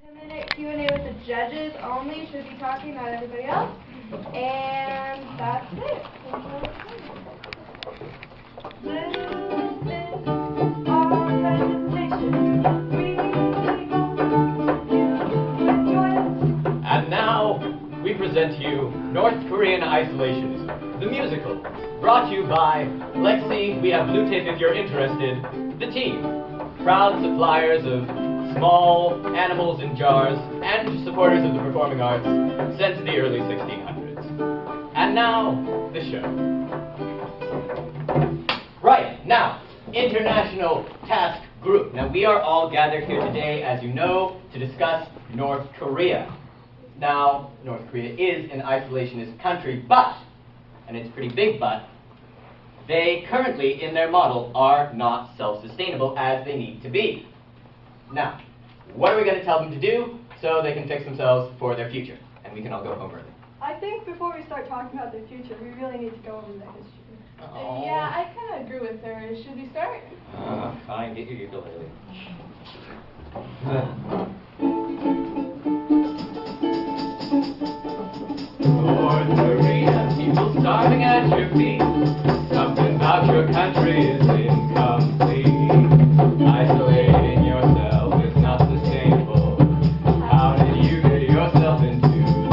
10-minute Q&A with the judges only. Should be talking, not everybody else. And that's it. And now, we present to you North Korean Isolationism, the musical, brought to you by Lexi, we have blue tape if you're interested, the team, proud suppliers of small animals in jars and supporters of the performing arts since the early 1600s. And now, the show. Right, now, International Task Group. Now, we are all gathered here today, as you know, to discuss North Korea. Now, North Korea is an isolationist country, but, and it's a pretty big but, they currently, in their model, are not self-sustainable as they need to be. Now, what are we going to tell them to do so they can fix themselves for their future? And we can all go home early. I think before we start talking about their future, we really need to go over their history. Oh. Yeah, I kind of agree with her. Should we start? Fine, get your ukulele. North Korea, people starving at your feet. Something about your country is incomplete. Isolating yourself is not sustainable. How did you get yourself into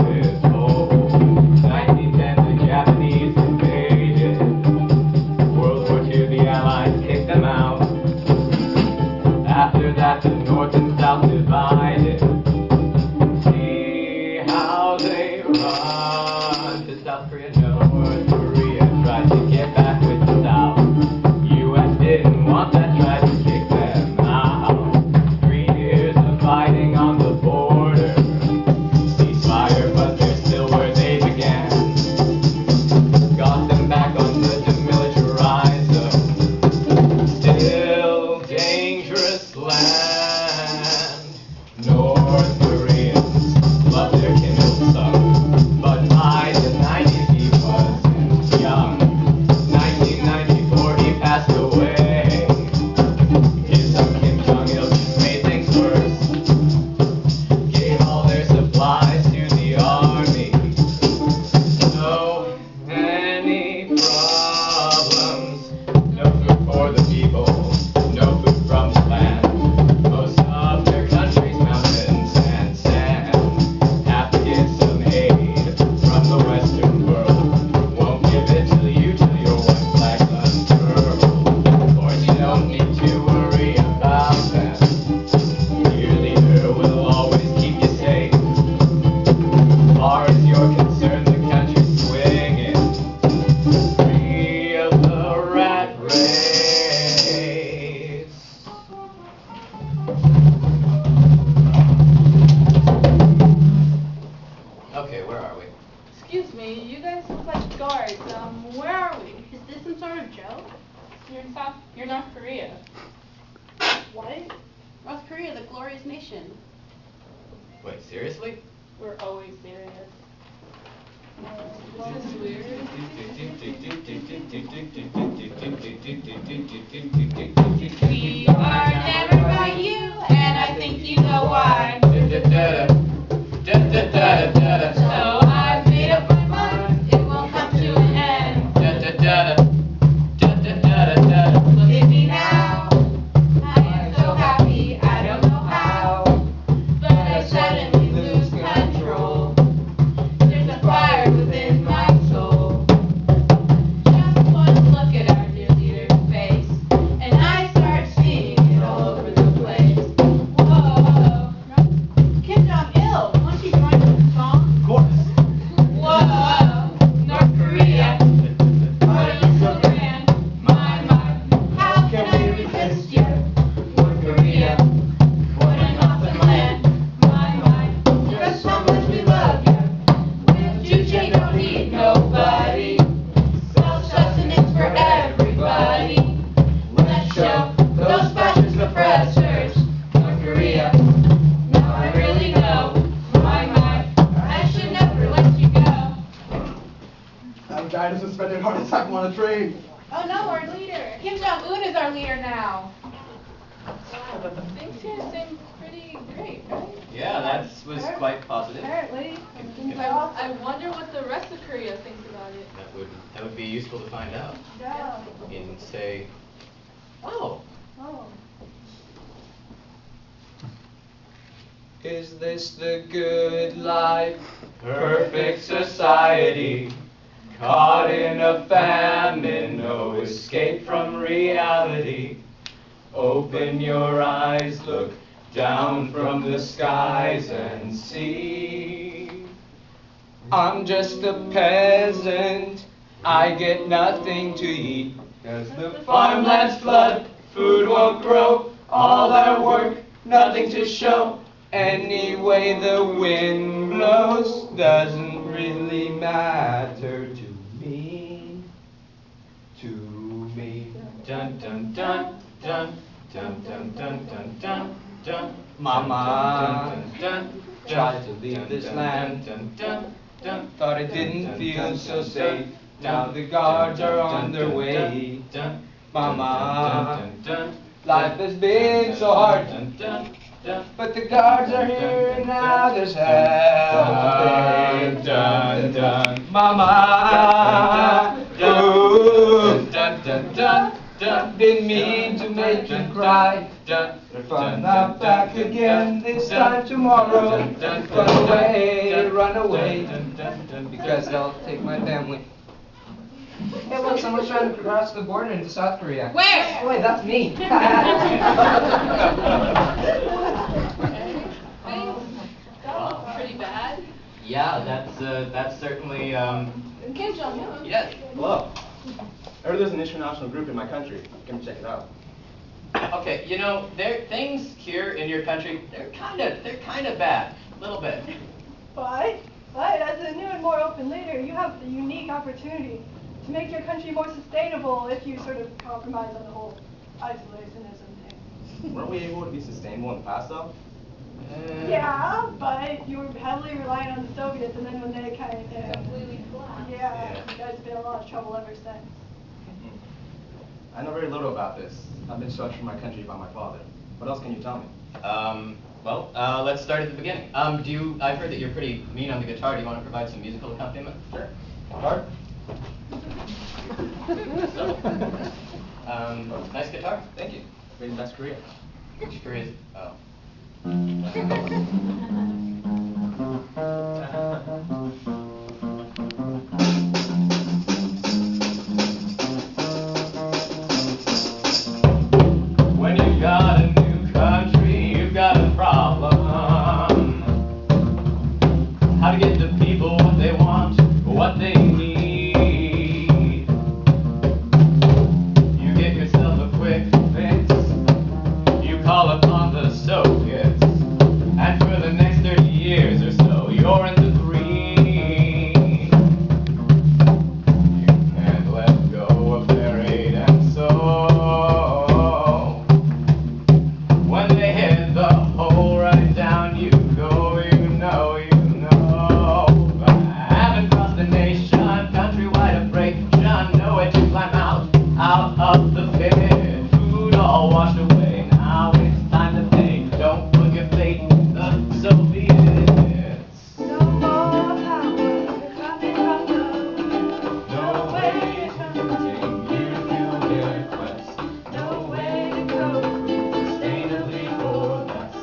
this hole? 1910, the Japanese invaded. World War II, the Allies kicked them out. After that, the North and South divided. See how they run to South Korea. North Korea tried to get back with the South. U.S. didn't want that, tried to kick them out. 3 years of fighting on the border. Ceasefire, but they're still where they began. Got them back on the demilitarized zone. Still dangerous land. North Koreans love their Kim Il-sung, but by the 90s he wasn't young. 1994 he passed away. His son Kim Jong-il just made things worse. Gave all their supplies to the army. So many problems. No food for the people. No food from the land. Most of their country's mountains and sand. Have to get some aid from the Western world. Won't give it to you till your white flag's unfurled. Of course you don't need to worry about them. Your leader will always keep you safe. As far as you're concerned, the country's swinging. Free of the rat race. Okay, where are we? Excuse me, you guys look like guards. Where are we? Is this some sort of joke? You're North Korea. What? North Korea, the glorious nation. Wait, seriously? We're always serious. This is weird. We are never by you, and I think you know why. So I've made up my mind, it won't come to an end. Look at me now, I am so happy, I don't know how, but I suddenly lose control. There's a fire within my soul. Just one look at our dear leader's face, and I start seeing it all over the place. Whoa, Kim Jong-il, won't you join the song? Of course. Whoa, North Korea, what are you so grand? My, how can I resist you? North Korea, what an awesome land. My, just how much we love you. With Juche don't need nobody. Self-sustenance for everybody. Let's show those fascist oppressors. North Korea, now I really know. My, I should never let you go. I've died of suspended heart attack on a train. Oh no, our leader. Kim Jong-un is our leader now. Things here seem pretty great, right? Yeah, that was quite positive. Apparently. I wonder what the rest of Korea thinks about it. That would be useful to find out. Yeah. And say, oh. Oh. Is this the good life? Perfect society. Caught in a famine, no escape from reality. Open your eyes, look down from the skies and see. I'm just a peasant, I get nothing to eat. 'Cause the farmlands flood, food won't grow, all their work, nothing to show. Any way the wind blows doesn't really matter to me. To me. Dun dun dun dun dun dun dun dun dun dun. Mama tried to leave this land. Thought it didn't feel so safe. Now the guards are on their way. Mama, life has been so hard. But the guards are here and now there's help. Dun, dun, Mama, ooh, dun, dun, dun, dun. Didn't mean to make you cry. If I'm not back again this time tomorrow, run away, because they'll take my family. Hey, look, someone's trying to cross the border into South Korea. Where? Oh, wait, that's me. Pretty bad. Yeah, that's certainly, Kim Jong-un. yes. Hello. I heard there's an international group in my country. Come check it out. Okay, you know, things here in your country, they're kind of bad, a little bit. But as a new and more open leader, you have the unique opportunity to make your country more sustainable if you sort of compromise on the whole isolationism thing. Weren't we able to be sustainable in the past, though? Yeah, but you were heavily reliant on the Soviets, and then when they kind of Completely flat. yeah, you guys have been in a lot of trouble ever since. I know very little about this. I've been shunned from my country by my father. What else can you tell me? Well, let's start at the beginning. I've heard that you're pretty mean on the guitar. Do you want to provide some musical accompaniment? Sure. Guitar? Nice guitar. Thank you. Made in West Korea. Which Korea is it? Oh. When you've got a new country, you've got a problem. How to get the people what they want, what they need. You get yourself a quick fix. You call upon the Soviets, and for the next 30 years or so, you're in the green. You can't let go of their aid and so. When they hit the hole right down, you go, you know. Haven't crossed the nation, countrywide abrasion, nowhere to climb out of the pit. Food all washed away, now it's time to pay. Don't put your faith in the Soviets. No more power coming from the No way to continue to their quest. no way to go. Sustainably for less.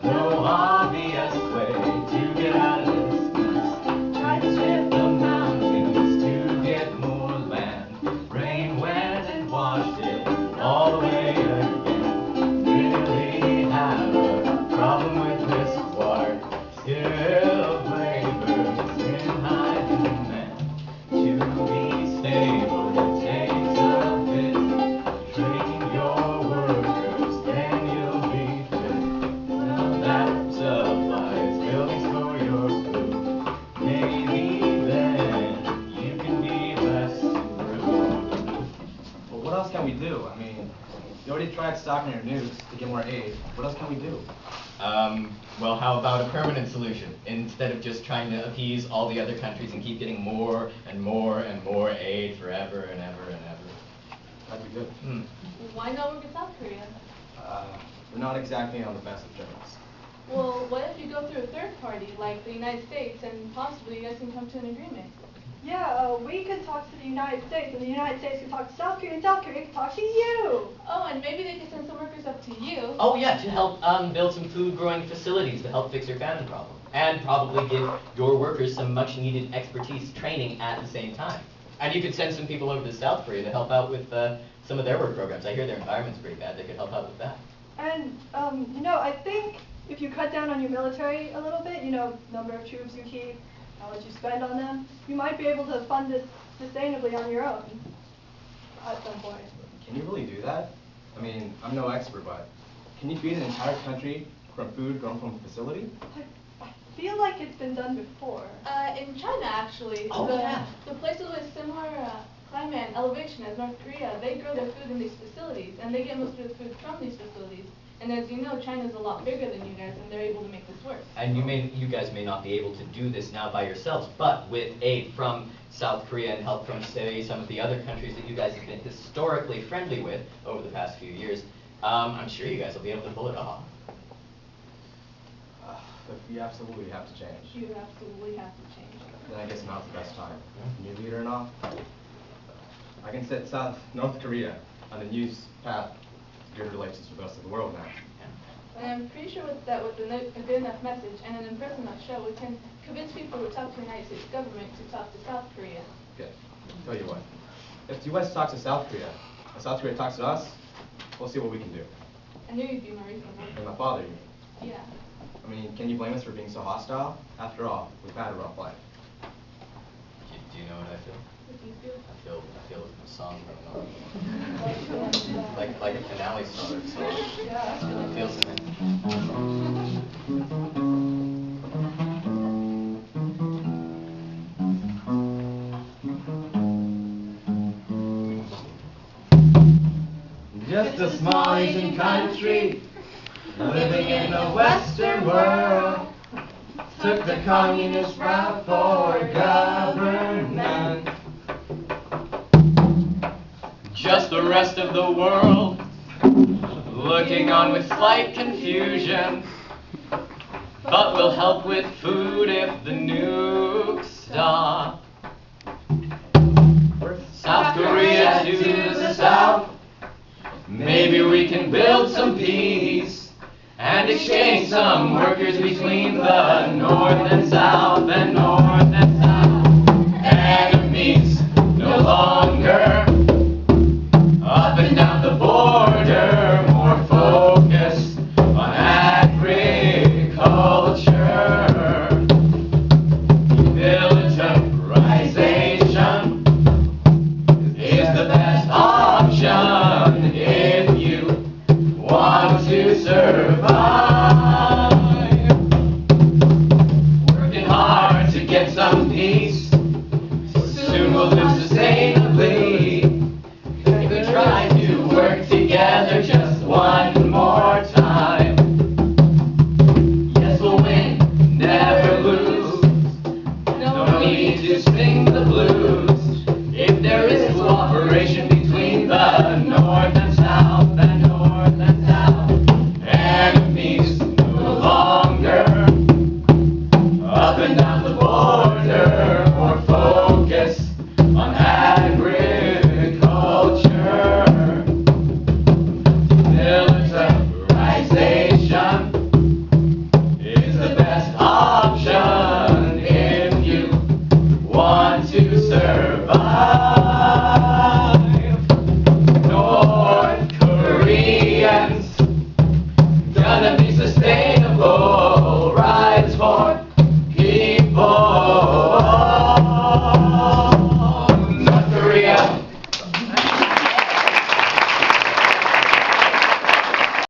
No obvious way to get out of this mess. Try to strip The mountains to get more land. Rain went and washed it all away again. Really have a problem with this war. Skilled labor's in high demand. To be stable, it takes a bit. Train your workers, then you'll be fit. Now that supplies buildings for your food. Maybe then you can be less rude. Well, what else can we do? I mean, you already tried stocking your nukes to get more aid. What else can we do? Well, how about a permanent solution? Instead of just trying to appease all the other countries and keep getting more and more and more aid forever and ever and ever. That'd be good. Why not work with South Korea? We're not exactly on the best of terms. Well, what if you go through a third party, like the United States, and possibly you guys can come to an agreement? Yeah, we can talk to the United States, and the United States can talk to South Korea, and South Korea can talk to you. Oh, and maybe they can send some workers up to you. Oh yeah, to help build some food growing facilities to help fix your famine problem. And probably give your workers some much needed expertise training at the same time. And you could send some people over to South Korea to help out with some of their work programs. I hear their environment's pretty bad. They could help out with that. And, I think if you cut down on your military a little bit, number of troops you keep, how much you spend on them, you might be able to fund this sustainably on your own at some point. Can you really do that? I mean, I'm no expert, but can you feed an entire country from food grown from a facility? I feel like it's been done before. In China, actually, Oh, yeah. the places with similar climate and elevation as North Korea, they grow their food in these facilities, and they get most of the food from these facilities. And as you know, China's a lot bigger than you guys, and they're able to make this work. And you guys may not be able to do this now by yourselves, but with aid from South Korea and help from, say, some of the other countries that you guys have been historically friendly with over the past few years, I'm sure you guys will be able to pull it off. We absolutely have to change. You absolutely have to change. Then I guess now's the best time. New leader and all. I can set North Korea on the new path to good relations with the rest of the world now. And I'm pretty sure with a good enough message and an impressive enough show, we can convince people to talk to the United States government to talk to South Korea. Good. Tell you what, if the U.S. talks to South Korea, and South Korea talks to us, we'll see what we can do. I knew you'd be more reasonable. And my father, you mean. Yeah. I mean, can you blame us for being so hostile? After all, we've had a rough life. Do you know what I feel? What do you feel? I feel a song going on. Like a finale song. It feels in it. Just a small Asian country, living in the Western world, took the communist route for government. Just the rest of the world, looking on with slight confusion, but we'll help with food if the nukes stop. South Korea to the south, maybe we can build some peace and exchange some workers between the North and South.